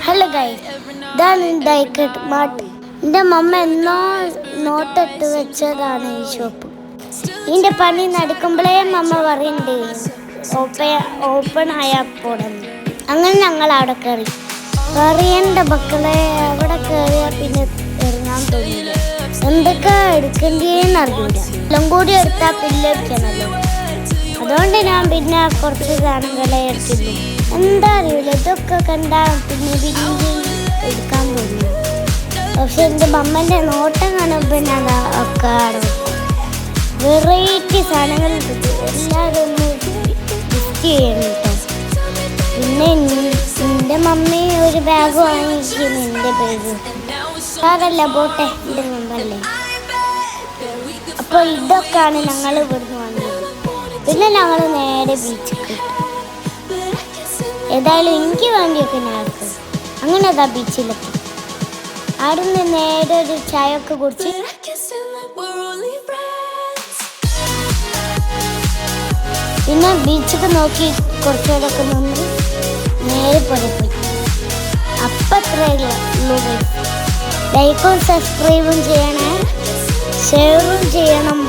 Hello guys, ഇതാണ് ഡൈക്കട്ട് mart. എൻ്റെ മമ്മ എന്നോ നോട്ടിട്ട് വെച്ചതാണ് ഈ ഷോപ്പ്. ഇതിൻ്റെ പണി നടക്കുമ്പോഴേ മമ്മ പറയുന്നുണ്ട് ഓപ്പൺ ആയാൽ പോണെന്ന്. അങ്ങനെ ഞങ്ങൾ അവിടെ കയറിയണ്ട മക്കളെ. അവിടെ കയറിയാൽ പിന്നെ ഇറങ്ങാൻ തോന്നില്ല. എന്തൊക്കെ എടുക്കേണ്ടതെന്ന് അറിയില്ല. എല്ലാം കൂടി എടുത്താൽ പിന്നെ എടുക്കണമല്ലോ. അതുകൊണ്ട് ഞാൻ പിന്നെ കുറച്ച് സാധനങ്ങളെ എടുക്കുന്നു. എന്താ അറിയില്ല, ഇതൊക്കെ കണ്ടാൽ പിന്നെ എടുക്കാൻ തോന്നുന്നു. പക്ഷെ എൻ്റെ മമ്മൻ്റെ നോട്ടം കാണുമ്പോൾ ഞാൻ ഒക്കെ വെറൈറ്റി സാധനങ്ങൾ എല്ലാവരും ഒന്ന് ലിസ്റ്റ് ചെയ്യണം കേട്ടോ. പിന്നെ എൻ്റെ മമ്മി ഒരു ബാഗ് വാങ്ങിക്കുന്നു. എൻ്റെ ബാഗ് സാറല്ല പോട്ടെ, എൻ്റെ മമ്മല്ലേ. അപ്പോൾ ഇതൊക്കെയാണ് ഞങ്ങൾ ഇവിടുന്ന് വാങ്ങിയത്. പിന്നെ ഞങ്ങൾ നേരെ ബീച്ചിൽ കിട്ടും. ഏതായാലും എനിക്ക് വേണ്ടിയൊക്കെ ഞാൻ അങ്ങനെ അതാ ബീച്ചിലെത്തി. അവിടുന്ന് നേരെ ഒരു ചായ ഒക്കെ കുടിച്ച് പിന്നെ ബീച്ചൊക്കെ നോക്കി കുറച്ചുകൂടെയൊക്കെ നിന്ന് നേരെ പോലെ പോയി. അപ്പം അത്രയേ ഉള്ളൂ. ലൈക്കും സബ്സ്ക്രൈബും ചെയ്യണേ, ഷെയറും ചെയ്യണം.